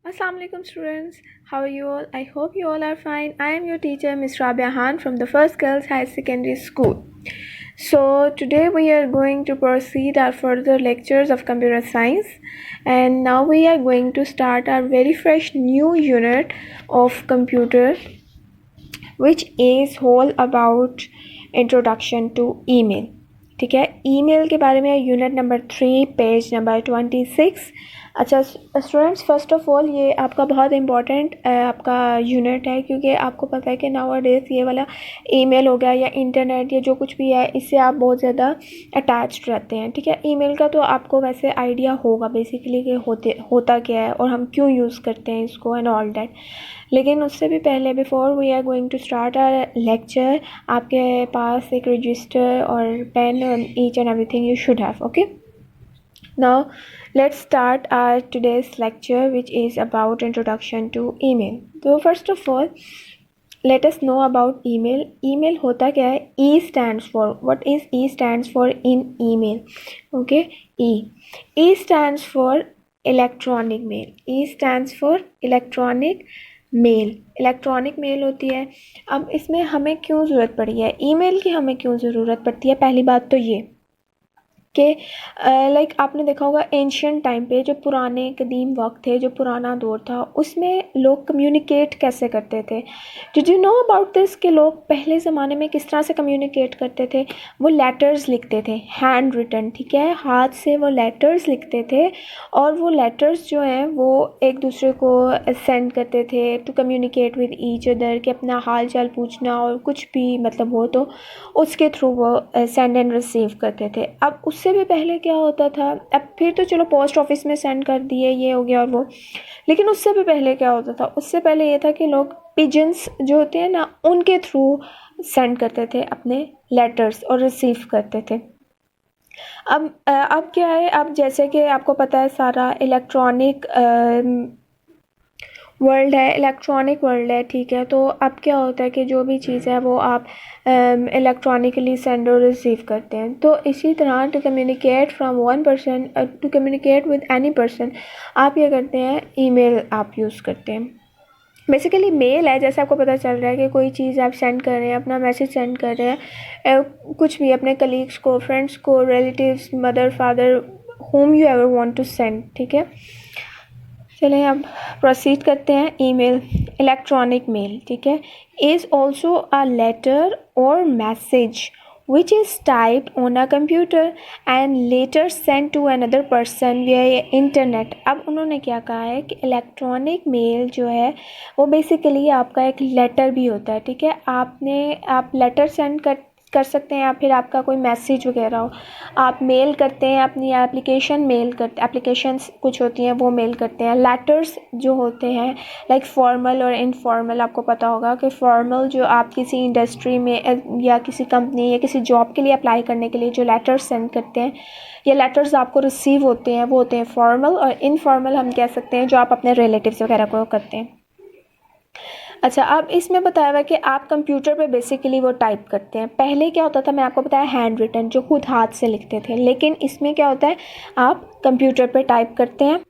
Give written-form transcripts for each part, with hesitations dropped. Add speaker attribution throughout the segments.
Speaker 1: Assalamualaikum students, how are you all? I hope you all are fine. I am your teacher Ms. Rabia Khan from the First Girls High Secondary School. So today we are going to proceed our further lectures of computer science, and now we are going to start our very fresh new unit of computer, which is all about introduction to email. ठीक है, email के बारे में unit number 3 page number 26। अच्छा students, first of all ये आपका बहुत important आपका यूनिट है, क्योंकि आपको पता है कि नाउ डेज ये वाला ईमेल हो गया या इंटरनेट या जो कुछ भी है, इससे आप बहुत ज़्यादा अटैच्ड रहते हैं। ठीक है, ईमेल का तो आपको वैसे आइडिया होगा बेसिकली कि होता क्या है और हम क्यों यूज़ करते हैं इसको एंड ऑल दैट। लेकिन उससे भी पहले before we are going to start our lecture, आपके पास एक रजिस्टर और पेन और each and everything you should have. Okay, now let's start our today's lecture, which is about introduction to email. So first of all, let us know about email. Email होता क्या है? E stands for, what is E stands for in email? Okay, E stands for electronic mail. E stands for electronic mail, electronic mail होती है। अब इसमें हमें क्यों ज़रूरत पड़ी है, ईमेल की हमें क्यों ज़रूरत पड़ती है? पहली बात तो ये कि लाइक आपने देखा होगा एंशियंट टाइम पे, जो पुराने कदीम वक्त थे, जो पुराना दौर था, उसमें लोग कम्युनिकेट कैसे करते थे? Did you know about this कि लोग पहले ज़माने में किस तरह से कम्युनिकेट करते थे? वो लेटर्स लिखते थे, हैंड रिटन, ठीक है, हाथ से वो लेटर्स लिखते थे, और वो लेटर्स जो हैं वो एक दूसरे को सेंड करते थे to communicate with each other, कि अपना हाल चाल पूछना और कुछ भी मतलब हो तो उसके थ्रू वो सेंड एंड रिसीव करते थे। अब उससे भी पहले क्या होता था, अब फिर तो चलो पोस्ट ऑफिस में सेंड कर दिए, ये हो गया और वो, लेकिन उससे भी पहले क्या होता था? उससे पहले ये था कि लोग पिजन्स जो होते हैं ना, उनके थ्रू सेंड करते थे अपने लेटर्स और रिसीव करते थे। अब क्या है, अब जैसे कि आपको पता है सारा इलेक्ट्रॉनिक वर्ल्ड है, इलेक्ट्रॉनिक वर्ल्ड है, ठीक है। तो अब क्या होता है कि जो भी चीज़ है वो आप इलेक्ट्रॉनिकली सेंड और रिसीव करते हैं। तो इसी तरह to communicate from one person to communicate with any person, आप क्या करते हैं? ईमेल आप यूज़ करते हैं। बेसिकली मेल है, जैसे आपको पता चल रहा है कि कोई चीज़ आप सेंड कर रहे हैं, अपना मैसेज सेंड कर रहे हैं, कुछ भी अपने कलीग्स को, फ्रेंड्स को, relatives, mother, father, whom you ever want to send, ठीक है। चलें अब प्रोसीड करते हैं। ईमेल, इलेक्ट्रॉनिक मेल, ठीक है, इज़ ऑल्सो अ लेटर और message which is typed on a computer and later sent to another person via internet। अब उन्होंने क्या कहा है कि इलेक्ट्रॉनिक मेल जो है वो बेसिकली आपका एक लेटर भी होता है, ठीक है। आप लेटर सेंड कर सकते हैं, या फिर आपका कोई मैसेज वगैरह हो, आप मेल करते हैं, अपनी एप्लीकेशंस कुछ होती हैं वो मेल करते हैं। लेटर्स जो होते हैं लाइक फॉर्मल और इनफॉर्मल, आपको पता होगा कि फॉर्मल जो आप किसी इंडस्ट्री में या किसी कंपनी या किसी जॉब के लिए अप्लाई करने के लिए जो लेटर्स सेंड करते हैं या लेटर्स आपको रिसीव होते हैं वो होते हैं फॉर्मल, और इनफॉर्मल हम कह सकते हैं जो आप अपने रिलेटिव्स वगैरह को करते हैं। अच्छा, अब इसमें बताया हुआ कि आप कंप्यूटर पे बेसिकली वो टाइप करते हैं। पहले क्या होता था, मैं आपको बताया हैंड रिटन, जो खुद हाथ से लिखते थे, लेकिन इसमें क्या होता है, आप कंप्यूटर पे टाइप करते हैं।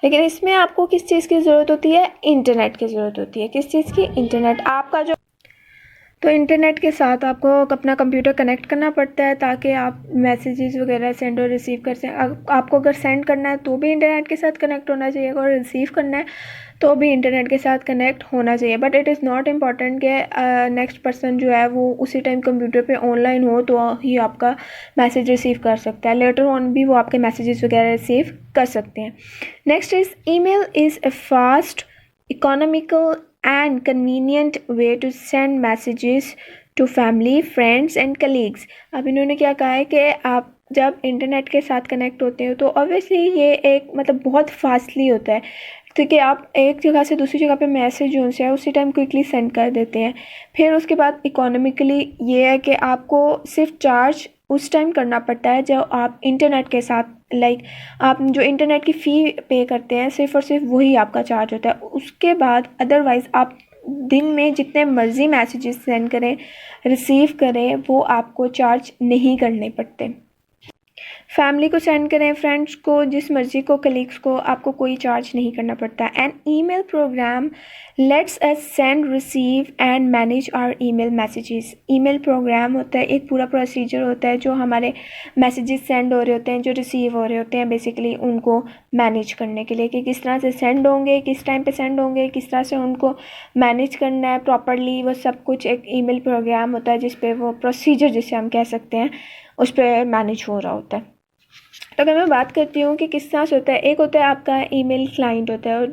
Speaker 1: लेकिन इसमें आपको किस चीज़ की ज़रूरत होती है? इंटरनेट की ज़रूरत होती है। किस चीज़ की? इंटरनेट। आपका जो तो इंटरनेट के साथ आपको अपना कंप्यूटर कनेक्ट करना पड़ता है ताकि आप मैसेजेस वगैरह सेंड और रिसीव कर सकें। आपको अगर सेंड करना है तो भी इंटरनेट के साथ कनेक्ट होना चाहिए, और रिसीव करना है तो भी इंटरनेट के साथ कनेक्ट होना चाहिए। But it is not important कि नेक्स्ट पर्सन जो है वो उसी टाइम कंप्यूटर पे ऑनलाइन हो तो ही आपका मैसेज रिसीव कर सकता है। लेटर ऑन भी वो आपके मैसेजेस वगैरह रिसीव कर सकते हैं। Next is email is a fast, economical and convenient way to send messages to family, friends and colleagues। अब इन्होंने क्या कहा है कि आप जब इंटरनेट के साथ कनेक्ट होते हो तो ऑब्वियसली ये एक मतलब बहुत फास्टली होता है, क्योंकि आप एक जगह से दूसरी जगह पे मैसेज जो है उसी टाइम क्विकली सेंड कर देते हैं। फिर उसके बाद इकोनॉमिकली ये है कि आपको सिर्फ चार्ज उस टाइम करना पड़ता है जब आप इंटरनेट के साथ लाइक आप जो इंटरनेट की फ़ी पे करते हैं, सिर्फ और सिर्फ वही आपका चार्ज होता है। उसके बाद अदरवाइज़ आप दिन में जितने मर्ज़ी मैसेजेस सेंड करें, रिसीव करें, वो आपको चार्ज नहीं करने पड़ते। फैमिली को सेंड करें, फ्रेंड्स को, जिस मर्ज़ी को, कलीग्स को, आपको कोई चार्ज नहीं करना पड़ता। An email program let's us send, receive and manage our email messages. Email program होता है, एक पूरा प्रोसीजर होता है जो हमारे मैसेजेस सेंड हो रहे होते हैं, जो रिसीव हो रहे होते हैं, बेसिकली उनको मैनेज करने के लिए कि किस तरह से सेंड होंगे, किस टाइम पे सेंड होंगे, किस तरह से उनको मैनेज करना है प्रॉपरली, वो सब कुछ एक ईमेल प्रोग्राम होता है जिस पे वो प्रोसीजर, जिसे हम कह सकते हैं, उस पर मैनेज हो रहा होता है। तो अगर मैं बात करती हूँ कि किस तरह से होता है, एक होता है आपका ईमेल क्लाइंट होता है,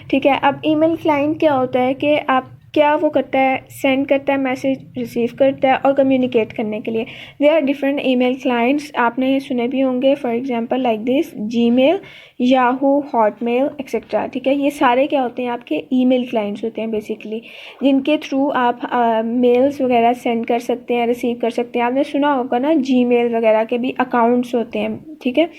Speaker 1: ठीक है। अब ईमेल क्लाइंट क्या होता है कि आप क्या वो करता है, सेंड करता है मैसेज, रिसीव करता है और कम्युनिकेट करने के लिए there are different email clients, आपने सुने भी होंगे, for example like this Gmail, Yahoo, Hotmail etcetera, ठीक है। ये सारे क्या होते हैं, आपके ईमेल क्लाइंट्स होते हैं बेसिकली, जिनके थ्रू आप मेल्स वगैरह सेंड कर सकते हैं, रिसीव कर सकते हैं। आपने सुना होगा ना, जीमेल वगैरह के भी अकाउंट्स होते हैं, ठीक है।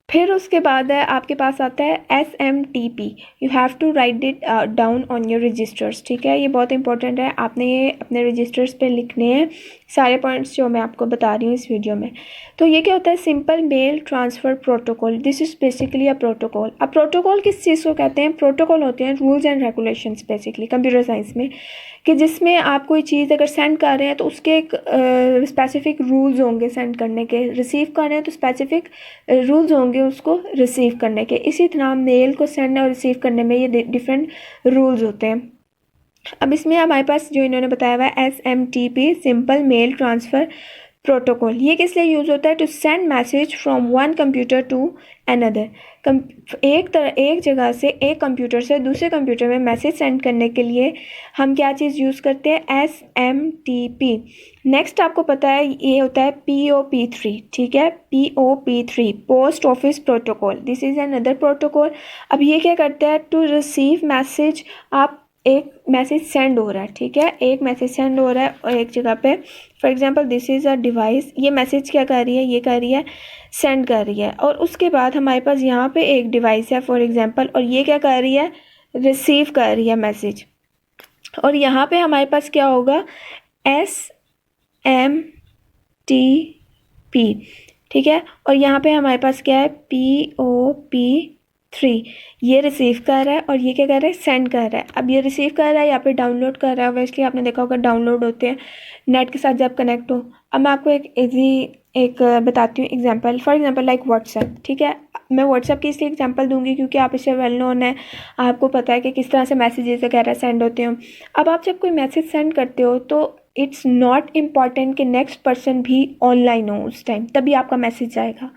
Speaker 1: फिर उसके बाद है आपके पास आता है SMTP, you have to write it down on your registers, ठीक है। ये बहुत इंपॉर्टेंट है, आपने ये अपने रजिस्टर्स पे लिखने हैं सारे पॉइंट्स जो मैं आपको बता रही हूँ इस वीडियो में। तो ये क्या होता है, simple mail transfer protocol, this is basically a protocol. अब प्रोटोकॉल किस चीज़ को कहते हैं, प्रोटोकॉल होते हैं rules and regulations basically computer science में, कि जिसमें आप कोई चीज़ अगर सेंड कर रहे हैं तो उसके एक स्पेसिफिक रूल्स होंगे सेंड करने के, रिसीव कर रहे हैं तो स्पेसिफिक रूल्स होंगे उसको रिसीव करने के। इसी तरह मेल को सेंड और रिसीव करने में ये डिफरेंट रूल्स होते हैं। अब इसमें हमारे पास जो इन्होंने बताया हुआ है SMTP, simple mail transfer protocol, ये किस लिए यूज़ होता है, to send message from one computer to another, एक जगह से, एक कंप्यूटर से दूसरे कंप्यूटर में मैसेज सेंड करने के लिए हम क्या चीज़ यूज़ करते हैं, SMTP। नेक्स्ट आपको पता है ये होता है POP3, ठीक है, POP3 post office protocol, this is another protocol. अब ये क्या करता है, टू रिसीव मैसेज, आप एक मैसेज सेंड हो रहा है, ठीक है, एक मैसेज सेंड हो रहा है और एक जगह पे, for example this is a device, ये मैसेज क्या कर रही है, ये कर रही है सेंड कर रही है, और उसके बाद हमारे पास यहाँ पे एक डिवाइस है फॉर एग्जांपल, और ये क्या कर रही है, रिसीव कर रही है मैसेज, और यहाँ पे हमारे पास क्या होगा, SMTP, ठीक है, और यहाँ पे हमारे पास क्या है, POP3, ये रिसीव कर रहा है और ये क्या कर रहा है, सेंड कर रहा है। अब ये रिसीव कर रहा है, यहाँ पे डाउनलोड कर रहा है, वैसे आपने देखा होगा डाउनलोड होते हैं नेट के साथ जब कनेक्ट हो। अब मैं आपको एक बताती हूँ example, for example like WhatsApp, ठीक है। मैं व्हाट्सएप की इसलिए एग्जांपल दूंगी क्योंकि आप इससे वेल नोन है, आपको पता है कि किस तरह से मैसेजेस वगैरह सेंड होते हैं। अब आप जब कोई मैसेज सेंड करते हो तो इट्स नॉट इम्पॉर्टेंट कि नेक्स्ट पर्सन भी ऑनलाइन हो उस टाइम, तभी आपका मैसेज जाएगा,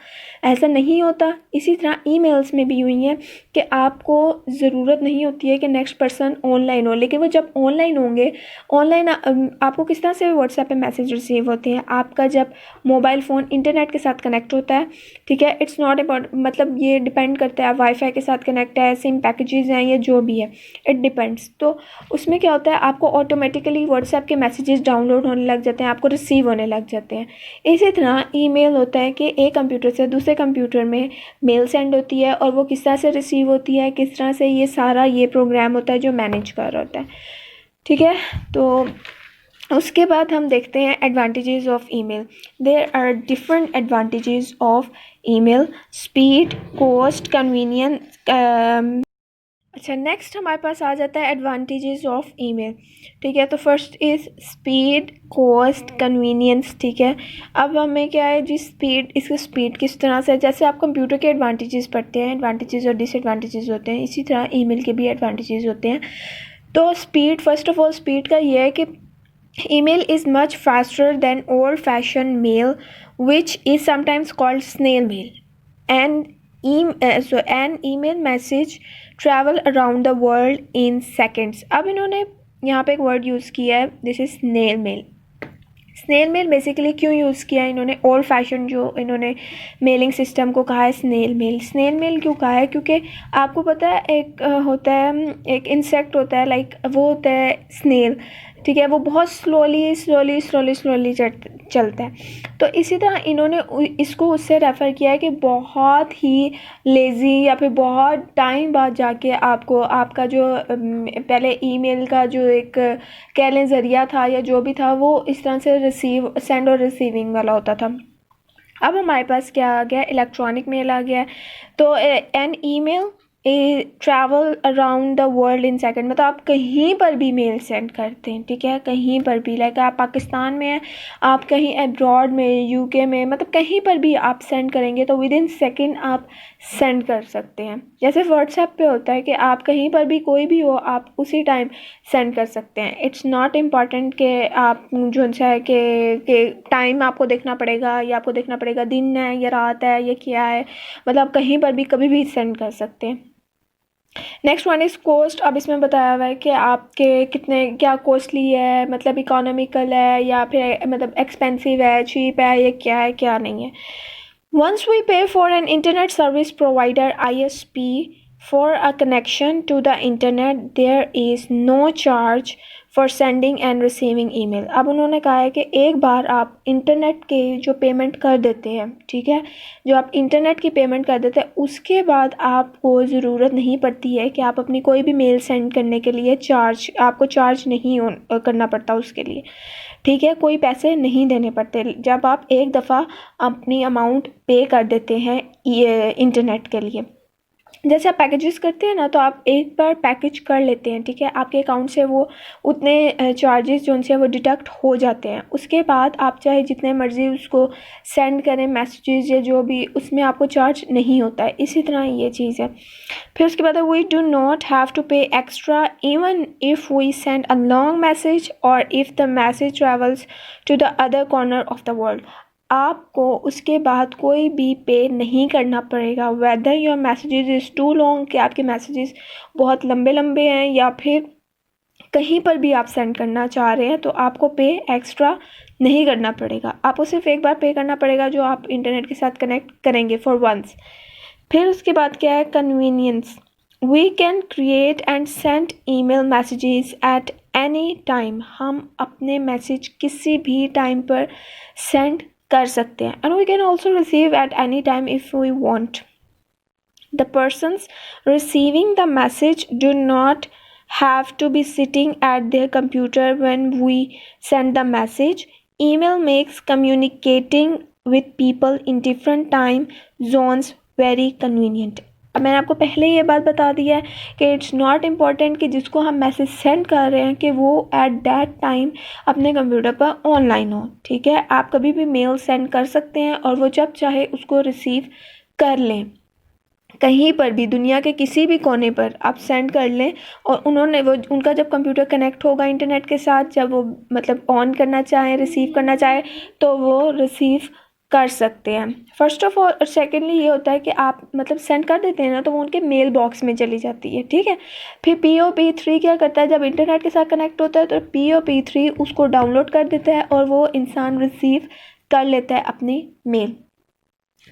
Speaker 1: ऐसा नहीं होता। इसी तरह ईमेल्स में भी हुई है कि आपको ज़रूरत नहीं होती है कि नेक्स्ट पर्सन ऑनलाइन हो, लेकिन वो जब ऑनलाइन होंगे, ऑनलाइन आपको किस तरह से व्हाट्सएप पे मैसेज रिसीव होते हैं, आपका जब मोबाइल फ़ोन इंटरनेट के साथ कनेक्ट होता है, ठीक है। इट्स नॉट अबाउट, मतलब ये डिपेंड करता है, वाईफाई के साथ कनेक्ट है, सिम पैकेजेस हैं, ये जो भी है, इट डिपेंड्स। तो उसमें क्या होता है, आपको ऑटोमेटिकली व्हाट्सएप के मैसेजेस डाउनलोड होने लग जाते हैं, आपको रिसीव होने लग जाते हैं। इसी तरह ईमेल होता है कि एक कंप्यूटर से दूसरे कंप्यूटर में मेल सेंड होती है और वो किस तरह से रिसीव होती है, किस तरह से, ये सारा ये प्रोग्राम होता है जो मैनेज कर रहा होता है, ठीक है। तो उसके बाद हम देखते हैं advantages of email. There are different advantages of email, speed, cost, convenience. अच्छा, नेक्स्ट हमारे पास आ जाता है एडवांटेजेस ऑफ ईमेल, ठीक है। तो first is speed, cost, convenience, ठीक है। अब हमें क्या है जी, स्पीड, इसकी स्पीड किस तरह से, जैसे आप कंप्यूटर के एडवांटेजेस पढ़ते हैं, एडवांटेजेस और डिसएडवांटेजेस होते हैं, इसी तरह ईमेल के भी एडवांटेजेस होते हैं। तो speed, first of all speed का ये है कि email is much faster than old-fashioned mail, which is sometimes called snail mail. An email message travel around the world in seconds. अब इन्होंने यहाँ पे एक वर्ड यूज़ किया है, this is snail mail. Snail mail basically क्यों use किया है इन्होंने, ओल्ड फैशन जो इन्होंने मेलिंग सिस्टम को कहा है स्नेल मेल। स्नेल मेल क्यों कहा है, क्योंकि आपको पता है एक होता है, एक इंसेक्ट होता है, लाइक वो होता है स्नेल, ठीक है, वो बहुत स्लोली चलता है। तो इसी तरह इन्होंने इसको उससे रेफ़र किया है कि बहुत ही लेज़ी या फिर बहुत टाइम बाद जाके आपको आपका जो पहले ईमेल का जो एक कह लें ज़रिया था या जो भी था, वो इस तरह से सेंड और रिसीविंग वाला होता था। अब हमारे पास क्या आ गया, इलेक्ट्रॉनिक मेल आ गया। तो an email travel around the world in second, मतलब आप कहीं पर भी मेल सेंड करते हैं, ठीक है, कहीं पर भी, लाइक आप पाकिस्तान में हैं, आप कहीं अब्रॉड में, यूके में, मतलब कहीं पर भी आप सेंड करेंगे तो विद इन सेकेंड आप सेंड कर सकते हैं। जैसे व्हाट्सएप पे होता है कि आप कहीं पर भी, कोई भी हो, आप उसी टाइम सेंड कर सकते हैं। इट्स नॉट इम्पॉर्टेंट कि आप जो है कि टाइम आपको देखना पड़ेगा, या आपको देखना पड़ेगा दिन है या रात है या क्या है, मतलब कहीं पर भी कभी भी सेंड कर सकते हैं। Next one is cost. अब इसमें बताया हुआ है कि आपके कितने, क्या कॉस्टली है, मतलब इकोनॉमिकल है या फिर मतलब एक्सपेंसिव है, चीप है, या क्या है क्या नहीं है। वंस वी पे for an internet service provider ISP for a connection to the internet there is no charge for sending and receiving email। अब उन्होंने कहा है कि एक बार आप इंटरनेट के जो पेमेंट कर देते हैं, ठीक है, जो आप इंटरनेट की पेमेंट कर देते हैं, उसके बाद आपको ज़रूरत नहीं पड़ती है कि आप अपनी कोई भी मेल सेंड करने के लिए आपको चार्ज नहीं करना पड़ता उसके लिए, ठीक है, कोई पैसे नहीं देने पड़ते जब आप एक दफ़ा अपनी अमाउंट पे कर देते हैं ये इंटरनेट के लिए। जैसे आप पैकेजेस करते हैं ना, तो आप एक बार पैकेज कर लेते हैं, ठीक है, आपके अकाउंट से वो उतने चार्जेस जो उनसे वो डिडक्ट हो जाते हैं। उसके बाद आप चाहे जितने मर्ज़ी उसको सेंड करें मैसेजेस या जो भी, उसमें आपको चार्ज नहीं होता है। इसी तरह ये चीज़ है। फिर उसके बाद we do not have to pay extra even if we send a long message और if the message travels to the other corner of the world. आपको उसके बाद कोई भी पे नहीं करना पड़ेगा, whether your messages is too long, कि आपके मैसेजेस बहुत लंबे लंबे हैं, या फिर कहीं पर भी आप सेंड करना चाह रहे हैं तो आपको पे एक्स्ट्रा नहीं करना पड़ेगा। आपको सिर्फ एक बार पे करना पड़ेगा जो आप इंटरनेट के साथ कनेक्ट करेंगे फॉर वंस। फिर उसके बाद क्या है, convenience. We can create and send email messages at any time. हम अपने मैसेज किसी भी टाइम पर सेंड कर सकते हैं। And we can also receive at any time if we want. The persons receiving the message do not have to be sitting at their computer when we send the message. Email makes communicating with people in different time zones very convenient। अब मैंने आपको पहले ये बात बता दी है कि it's not important कि जिसको हम मैसेज सेंड कर रहे हैं कि वो एट दैट टाइम अपने कंप्यूटर पर ऑनलाइन हो, ठीक है। आप कभी भी मेल सेंड कर सकते हैं और वो जब चाहे उसको रिसीव कर लें, कहीं पर भी दुनिया के किसी भी कोने पर आप सेंड कर लें। और उनका जब कंप्यूटर कनेक्ट होगा इंटरनेट के साथ, जब वो मतलब ऑन करना चाहें, रिसीव करना चाहें, तो वो रिसीव कर सकते हैं। फर्स्ट ऑफ ऑल, सेकेंडली ये होता है कि आप मतलब सेंड कर देते हैं ना, तो वो उनके मेल बॉक्स में चली जाती है, ठीक है। फिर POP3 क्या करता है, जब इंटरनेट के साथ कनेक्ट होता है तो POP3 उसको डाउनलोड कर देता है और वो इंसान रिसीव कर लेता है अपनी मेल।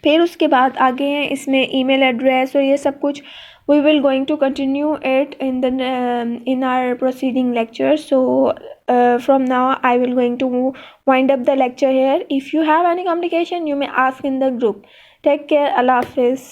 Speaker 1: फिर उसके बाद आगे हैं इसमें ईमेल एड्रेस और ये सब कुछ। We will going to continue it in our proceeding lecture. So from now I will going to wind up the lecture here. If you have any communication you may ask in the group. Take care. Allah Hafiz.